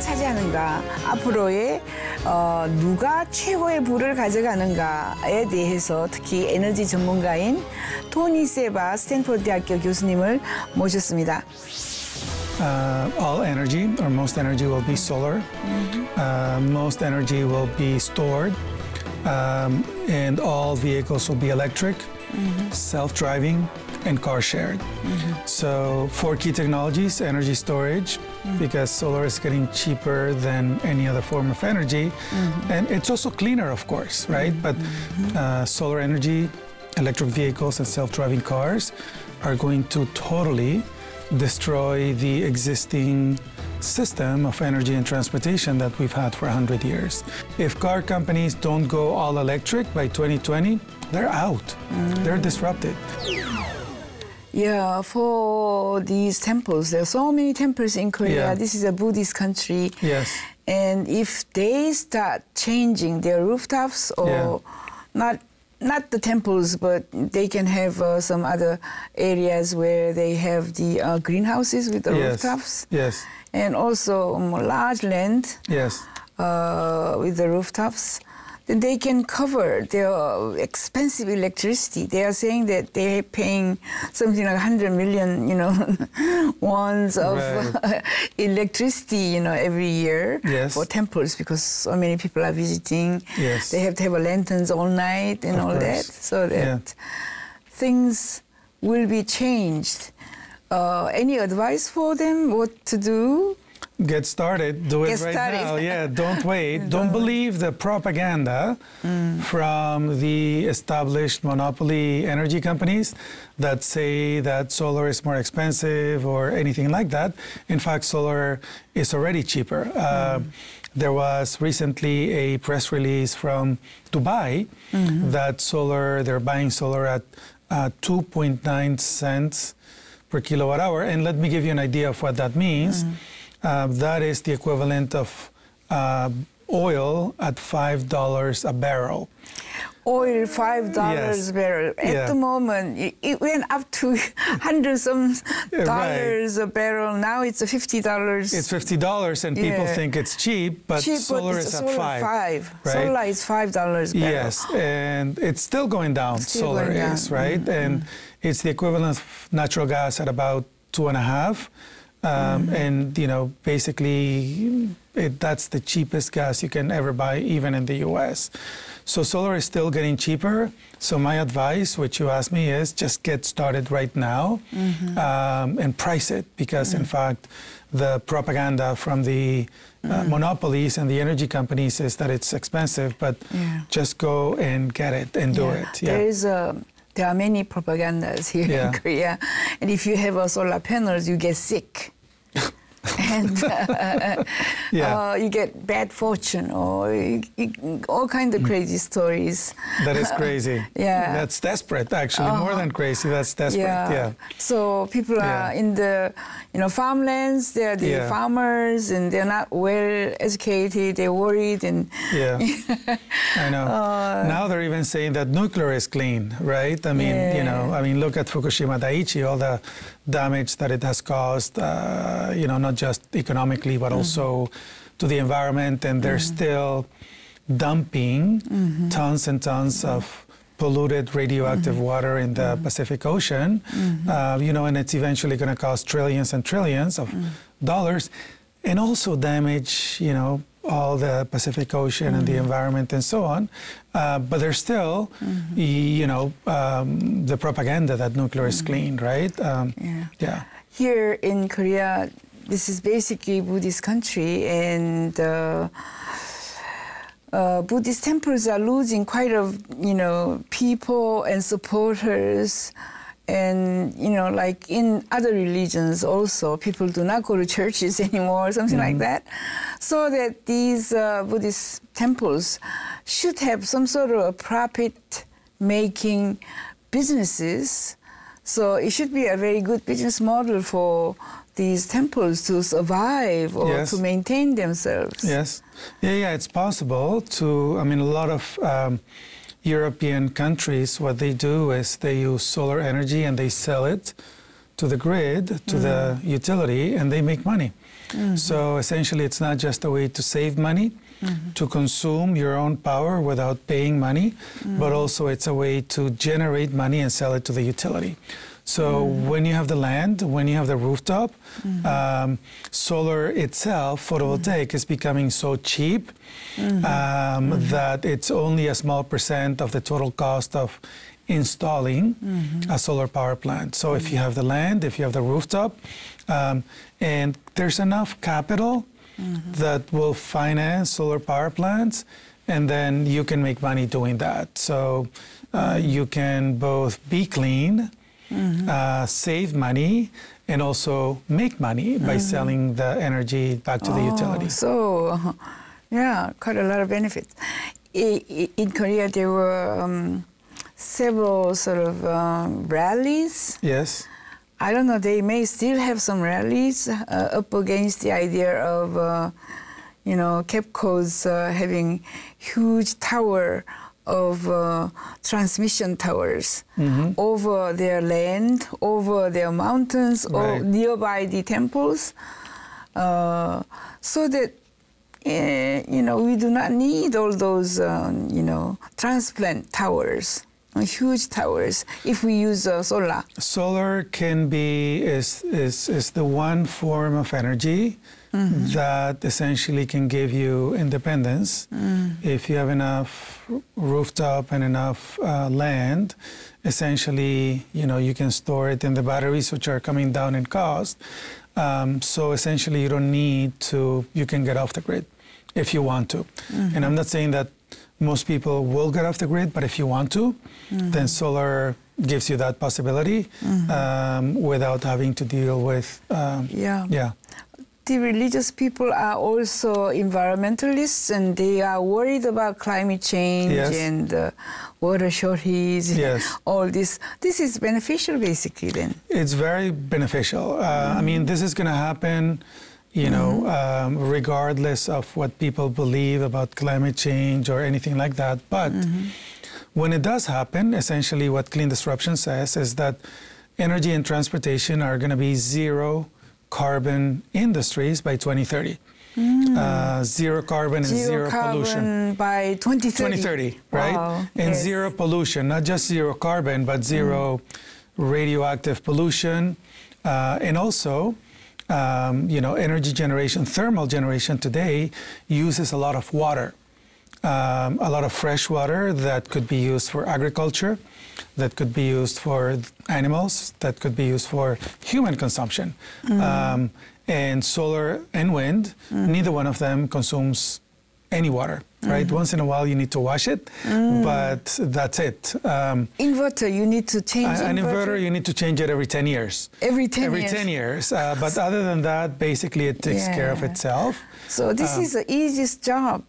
차지하는가, 앞으로의 누가 최고의 부를 가져가는가에 대해서 특히 에너지 전문가인 토니세바 스탠포드 대학교 교수님을 모셨습니다. All energy, or most energy, will be solar. Most energy will be stored, and all vehicles will be electric, self-driving, and car shared. So 4 key technologies: energy storage, because solar is getting cheaper than any other form of energy, and it's also cleaner, of course, right? But solar energy, electric vehicles, and self-driving cars are going to totally destroy the existing system of energy and transportation that we've had for 100 years. If car companies don't go all electric by 2020, they're out. They're disrupted. Yeah, for these temples, there are so many temples in Korea. Yeah. This is a Buddhist country. Yes. And if they start changing their rooftops, or not the temples, but they can have some other areas where they have the greenhouses with the rooftops. Yes. And also large land. Yes. With the rooftops. Then they can cover their expensive electricity. They are saying that they're paying something like 100 million, wons of electricity, every year for temples, because so many people are visiting. Yes. They have to have lanterns all night and all that, so that things will be changed. Any advice for them what to do? Get started. Do it right now. Yeah, don't wait. Don't believe the propaganda from the established monopoly energy companies that say that solar is more expensive or anything like that. In fact, solar is already cheaper. There was recently a press release from Dubai that they're buying solar at 2.9 cents per kilowatt hour. And let me give you an idea of what that means. That is the equivalent of oil at $5 a barrel. Oil $5 a barrel. At the moment, it went up to $100 dollars a barrel. Now it's $50. It's $50, and people think it's cheap, but solar is at $5. Right? Solar is $5 a barrel. Yes, and it's still going down. Solar is, right? And it's the equivalent of natural gas at about 2.5. And, basically, that's the cheapest gas you can ever buy, even in the U.S. So solar is still getting cheaper. So my advice, which you asked me, is just get started right now and price it. Because, in fact, the propaganda from the monopolies and the energy companies is that it's expensive. But just go and get it and do it. There are many propagandas here in Korea. And if you have a solar panels, you get sick. And you get bad fortune, or all kinds of crazy stories. That is crazy. That's desperate, actually. More than crazy, that's desperate. So people are in the farmlands. They're the farmers, and they're not well educated. They're worried, and I know. Now they're even saying that nuclear is clean, right? I mean, look at Fukushima Daiichi, all the damage that it has caused, not just economically, but also to the environment. And they're still dumping tons and tons of polluted radioactive water in the Pacific Ocean, and it's eventually going to cost trillions and trillions of dollars, and also damage, all the Pacific Ocean and the environment and so on. But there's still, the propaganda that nuclear is clean, right? Here in Korea, this is basically Buddhist country, and Buddhist temples are losing quite a, people and supporters. And, like in other religions also, people do not go to churches anymore, something like that. So that these Buddhist temples should have some sort of a profit-making businesses. So it should be a very good business model for these temples to survive or to maintain themselves. Yes. It's possible to, a lot of European countries, what they do is they use solar energy and they sell it to the grid, to the utility, and they make money. So essentially, it's not just a way to save money, to consume your own power without paying money, but also it's a way to generate money and sell it to the utility. So when you have the land, when you have the rooftop, solar itself, photovoltaic, is becoming so cheap that it's only a small % of the total cost of installing a solar power plant. So if you have the land, if you have the rooftop, and there's enough capital that will finance solar power plants, and then you can make money doing that. So you can both be clean, save money, and also make money by selling the energy back to the utility. So, yeah, quite a lot of benefits. In Korea, there were several sort of rallies. Yes. I don't know, they may still have some rallies up against the idea of, you know, KEPCO's having huge tower of transmission towers over their land, over their mountains, or nearby the temples, so that, you know, we do not need all those, you know, transplant towers. Huge towers if we use solar. Solar can be is the one form of energy that essentially can give you independence. If you have enough rooftop and enough land, essentially, you know, you can store it in the batteries, which are coming down in cost. So essentially, you don't need to. You can get off the grid if you want to. And I'm not saying that most people will get off the grid, but if you want to, then solar gives you that possibility without having to deal with. The religious people are also environmentalists, and they are worried about climate change and water shortage. All this. This is beneficial, basically. Then it's very beneficial. I mean, this is going to happen. You know, regardless of what people believe about climate change or anything like that. But when it does happen, essentially what Clean Disruption says is that energy and transportation are going to be zero carbon industries by 2030. Zero carbon and zero pollution. By 2030. 2030, right? Wow. And zero pollution, not just zero carbon, but zero radioactive pollution. And also, you know, energy generation, thermal generation today uses a lot of water, a lot of fresh water that could be used for agriculture, that could be used for animals, that could be used for human consumption. And solar and wind, neither one of them consumes any water, right? Once in a while you need to wash it, but that's it. Inverter, you need to change an inverter, you need to change it every 10 years. Every 10 years? Every 10 years. But other than that, basically it takes care of itself. So this is the easiest job.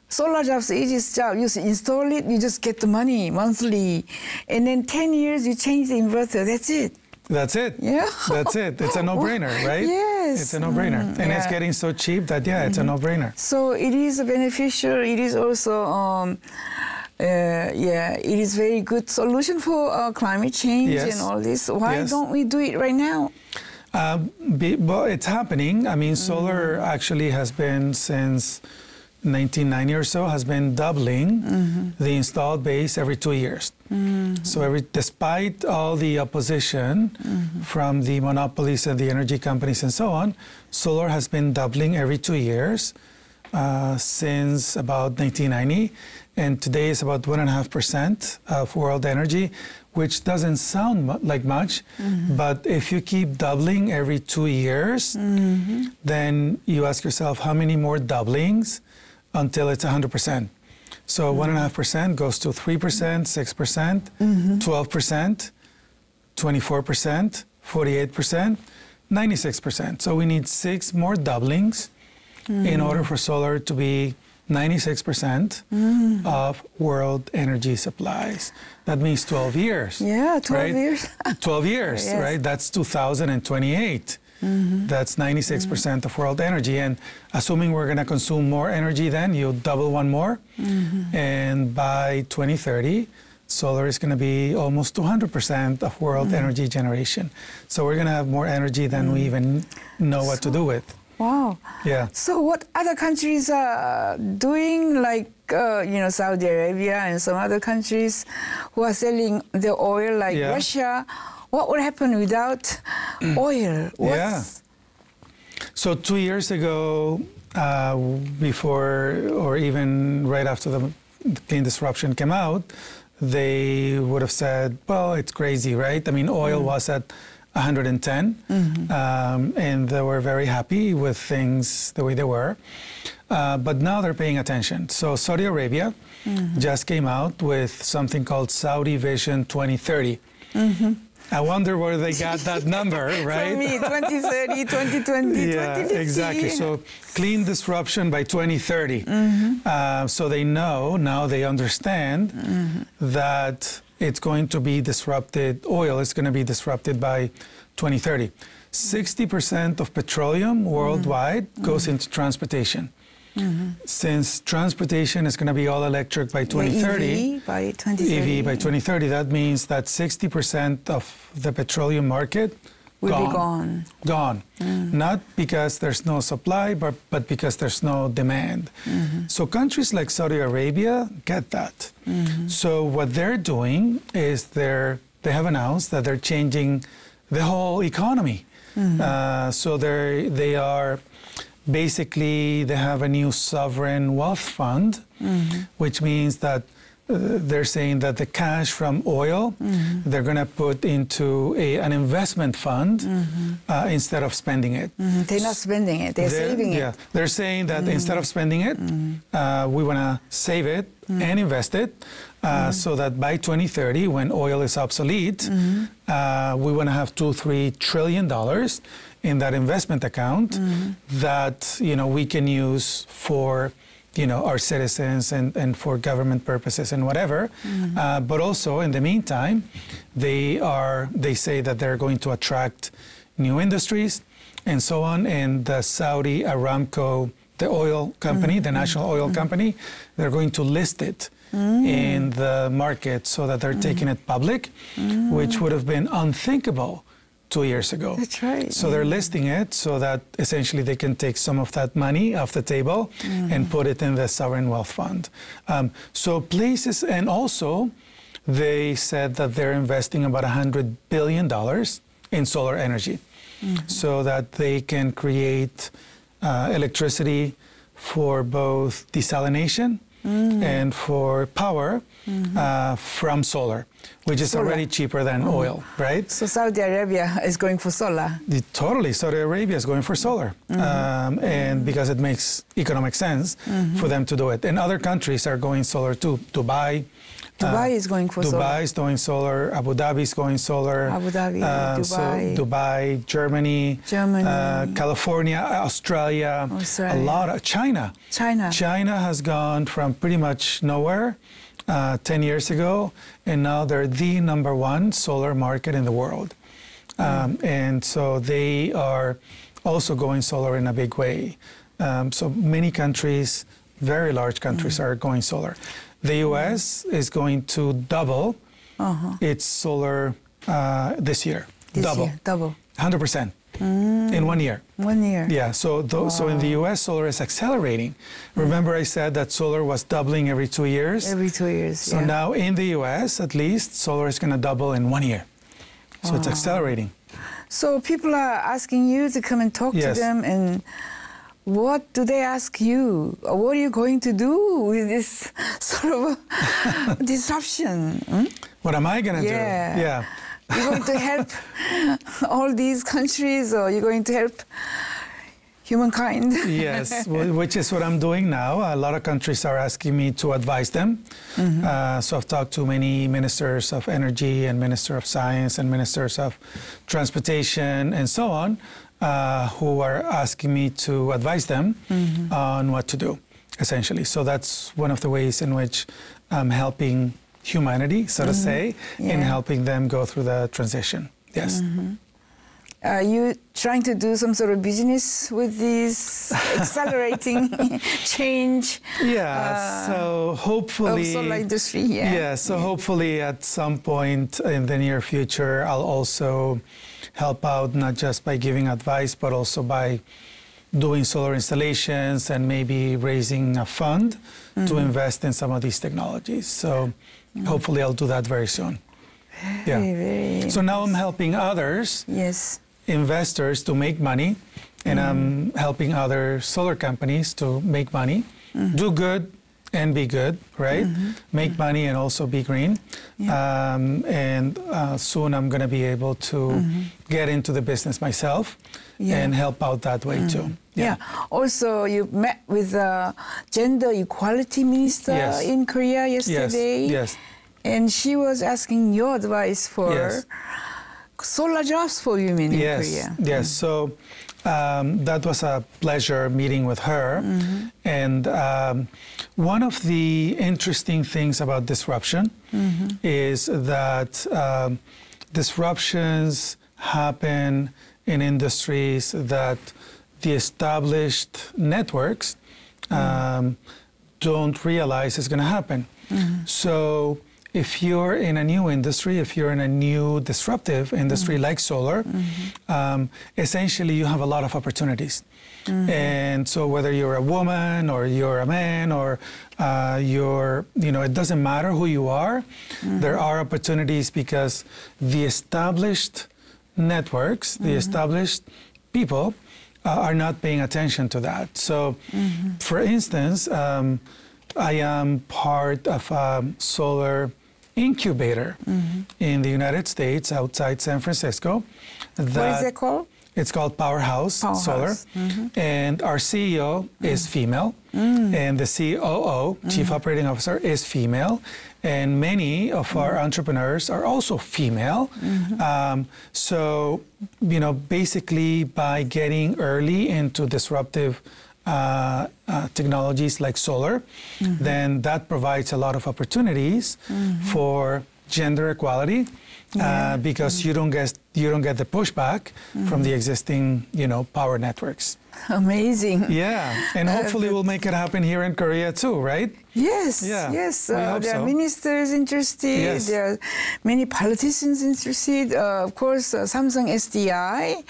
Solar job's the easiest job. You install it, you just get the money monthly. And then 10 years, you change the inverter, that's it. That's it. Yeah. That's it. It's a no-brainer, right? Yes. It's a no-brainer. And it's getting so cheap that, it's a no-brainer. So it is beneficial. It is also, it is very good solution for climate change and all this. Why don't we do it right now? Well, it's happening. I mean, solar actually has been since 1990 or so, has been doubling the installed base every 2 years. So despite all the opposition from the monopolies and the energy companies and so on, solar has been doubling every 2 years since about 1990. And today is about 1.5% of world energy, which doesn't sound like much. But if you keep doubling every 2 years, then you ask yourself, how many more doublings until it's 100%. So 1.5% goes to 3%, 6%, 12%, 24%, 48%, 96%. So we need 6 more doublings in order for solar to be 96% of world energy supplies. That means 12 years. Yeah, 12 years. 12 years, right? That's 2028. That's 96% of world energy. And assuming we're going to consume more energy then, you double one more. And by 2030, solar is going to be almost 200% of world energy generation. So we're going to have more energy than we even know what to do with. Wow. Yeah. So what other countries are doing, like, Saudi Arabia and some other countries who are selling the oil, like Russia? What would happen without oil? So 2 years ago, before or even right after the clean disruption came out, they would have said, well, it's crazy, right? I mean, oil was at 110, and they were very happy with things the way they were. But now they're paying attention. So Saudi Arabia just came out with something called Saudi Vision 2030. I wonder where they got that number, right? For me, 2030, 2020, yeah, 2050. Exactly. So clean disruption by 2030. So they know, now they understand that it's going to be disrupted, oil is going to be disrupted by 2030. 60% of petroleum worldwide goes into transportation. Since transportation is going to be all electric by 2030, EV by 2030. EV by 2030, that means that 60% of the petroleum market will be gone. Gone. Not because there's no supply, but because there's no demand. So countries like Saudi Arabia get that. So what they're doing is they have announced that they're changing the whole economy. So they are basically, they have a new sovereign wealth fund, which means that they're saying that the cash from oil, they're going to put into an investment fund instead of spending it. They're not spending it, they're saving it. They're saying that instead of spending it, we want to save it and invest it so that by 2030, when oil is obsolete, we want to have $2-3 trillion in that investment account that we can use for our citizens and for government purposes and whatever. But also in the meantime, they say that they're going to attract new industries and so on. And the Saudi Aramco, the oil company, the national oil company, they're going to list it in the market so that they're taking it public, which would have been unthinkable 2 years ago. That's right. So they're listing it so that essentially they can take some of that money off the table and put it in the sovereign wealth fund. So places, and also they said that they're investing about $100 billion in solar energy so that they can create electricity for both desalination and for power from solar, which is already cheaper than oil, right? So Saudi Arabia is going for solar. Totally, Saudi Arabia is going for solar, and because it makes economic sense for them to do it. And other countries are going solar too. Dubai is going for solar. Dubai is going solar. Abu Dhabi is going solar. Abu Dhabi, Dubai. So Dubai, Germany, California, Australia, a lot of China. China has gone from pretty much nowhere 10 years ago, and now they're the #1 solar market in the world. And so they are also going solar in a big way. So many countries, very large countries, are going solar. The U.S. is going to double its solar this year. Double. 100% in 1 year. 1 year. Yeah, so in the U.S., solar is accelerating. Remember I said that solar was doubling every 2 years? Every 2 years, So now in the U.S., at least, solar is going to double in 1 year. So it's accelerating. So people are asking you to come and talk to them, and what do they ask you? What are you going to do with this sort of disruption? What am I going to do? Yeah. You're going to help all these countries, or you're going to help humankind? Yes, which is what I'm doing now. A lot of countries are asking me to advise them. So I've talked to many ministers of energy and minister of science and ministers of transportation and so on, who are asking me to advise them on what to do, essentially. So that's one of the ways in which I'm helping humanity, so to say, in helping them go through the transition. Yes. Are you trying to do some sort of business with this accelerating change? Yeah, so hopefully... Of solar industry, Yeah, so hopefully at some point in the near future, I'll also help out, not just by giving advice, but also by doing solar installations and maybe raising a fund to invest in some of these technologies. So hopefully I'll do that very soon. Very so now I'm helping others, investors, to make money, and I'm helping other solar companies to make money, do good and be good, right? Make money and also be green. And soon I'm going to be able to get into the business myself and help out that way too. Also, you met with the gender equality minister in Korea yesterday. Yes. And she was asking your advice for solar jobs for women in Korea. Yes, so that was a pleasure meeting with her. And one of the interesting things about disruption is that disruptions happen in industries that the established networks don't realize is going to happen. So if you're in a new industry, if you're in a new disruptive industry like solar, essentially you have a lot of opportunities. And so whether you're a woman or you're a man or it doesn't matter who you are, there are opportunities because the established networks, the established people are not paying attention to that. So for instance, I am part of a solar incubator in the United States outside San Francisco. What is it called? It's called Powerhouse Solar. And our CEO is female. And the COO, Chief Operating Officer, is female. And many of our entrepreneurs are also female. So, basically by getting early into disruptive technologies like solar, then that provides a lot of opportunities for gender equality because you don't get the pushback from the existing power networks. Amazing. Yeah, and hopefully we'll make it happen here in Korea too, right? Yes, there are ministers interested, there are many politicians interested. Of course, Samsung SDI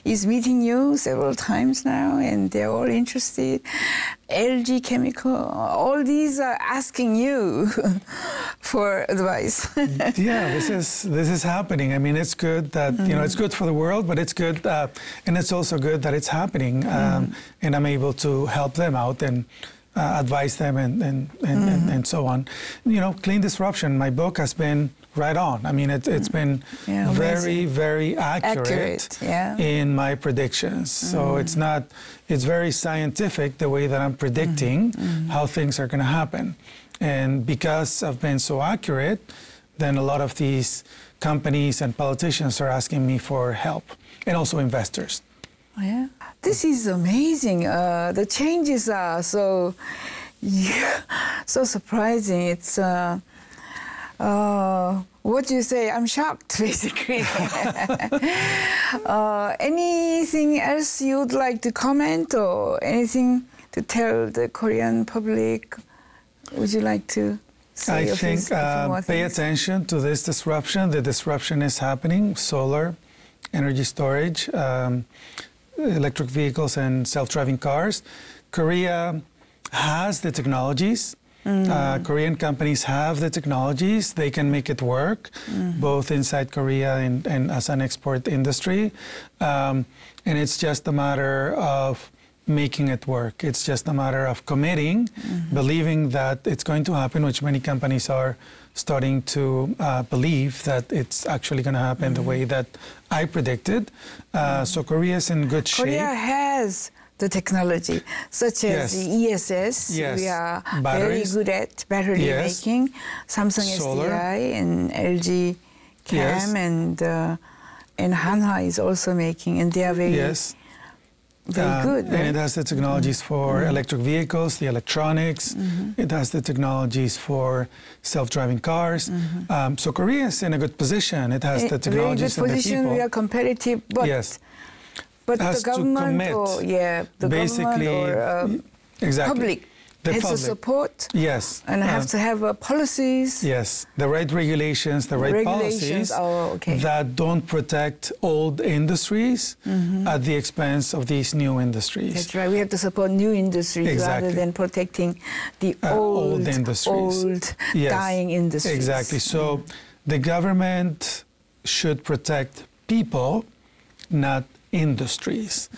is meeting you several times now, and they're all interested. LG Chemical, all these are asking you for advice. This is happening. I mean, it's good that, it's good for the world, but it's good, and it's also good that it's happening, and I'm able to help them out and advise them and so on. Clean disruption, my book has been right on. I mean, it's been very, very accurate in my predictions. So it's very scientific the way that I'm predicting how things are going to happen. And because I've been so accurate, then a lot of these companies and politicians are asking me for help, and also investors. This is amazing. The changes are so surprising. It's what do you say? I'm shocked, basically. Anything else you'd like to comment, or anything to tell the Korean public? Would you like to say I think pay attention to this disruption. The disruption is happening. Solar, energy storage, electric vehicles and self-driving cars. Korea has the technologies. Korean companies have the technologies. They can make it work, both inside Korea and as an export industry. And it's just a matter of making it work. It's just a matter of committing, believing that it's going to happen, which many companies are starting to believe that it's actually going to happen the way that I predicted. So Korea is in good shape. Korea has the technology, such as the ESS. We are very good at battery making. Samsung Solar. SDI and LG Chem and Hanwha is also making, and they are very Very good. And it has the technologies for electric vehicles, the electronics. It has the technologies for self-driving cars. So Korea is in a good position. It has the technologies and the people. We are competitive, but yes. But has the government, the basically, government or exactly. public has to support. Yes. And have to have policies. Yes, the right regulations, the right policies that don't protect old industries at the expense of these new industries. That's right. We have to support new industries rather than protecting the old industries, dying industries. Exactly. So the government should protect people, not industries.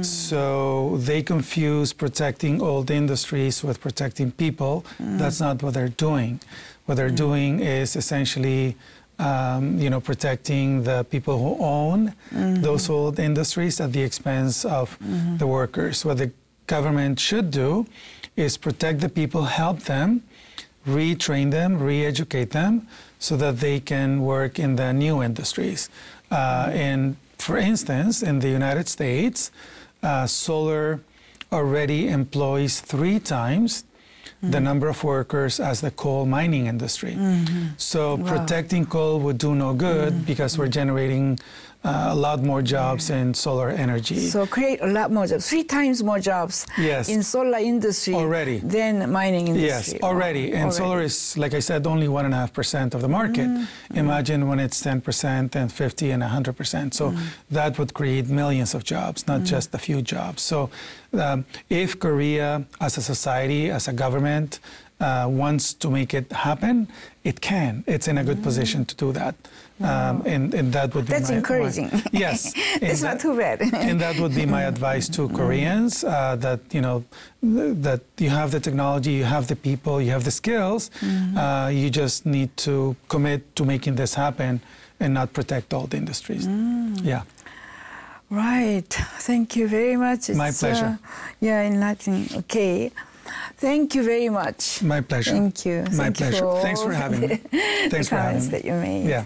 So they confuse protecting old industries with protecting people. That's not what they're doing. What they're doing is essentially, protecting the people who own those old industries at the expense of the workers. What the government should do is protect the people, help them, retrain them, re-educate them, so that they can work in the new industries. And for instance, in the United States, solar already employs 3 times the number of workers as the coal mining industry. So protecting coal would do no good because we're generating a lot more jobs in solar energy. So create a lot more jobs, 3 times more jobs in solar industry than mining industry. Yes, already. And solar is, like I said, only 1.5% of the market. Imagine when it's 10% and 50 and 100%. So that would create millions of jobs, not just a few jobs. So if Korea, as a society, as a government, wants to make it happen, it can. It's in a good position to do that. And that would be That's encouraging. Yes. That's not too bad. And that would be my advice to Koreans, that, that you have the technology, you have the people, you have the skills. You just need to commit to making this happen and not protect old industries. Yeah. Right. Thank you very much. My pleasure. Enlightening. Okay. Thank you very much. My pleasure. Thank you. My pleasure. Thanks for having me. Thanks for having me. That you made. Yeah.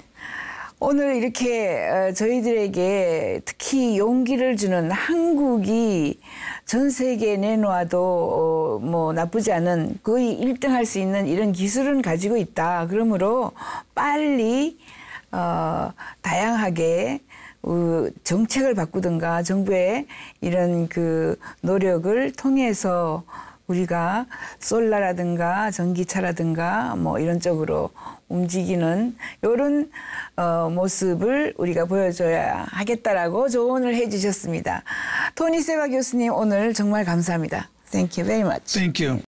오늘 이렇게 저희들에게 특히 용기를 주는 한국이 전 세계에 내놓아도 뭐 나쁘지 않은 거의 1등 할 수 있는 이런 기술은 가지고 있다. 그러므로 빨리 다양하게 정책을 바꾸든가 정부의 이런 그 노력을 통해서 우리가 솔라라든가 전기차라든가 뭐 이런 쪽으로 움직이는 이런 모습을 우리가 보여줘야 하겠다라고 조언을 해주셨습니다. 토니세바 교수님 오늘 정말 감사합니다. Thank you very much. Thank you.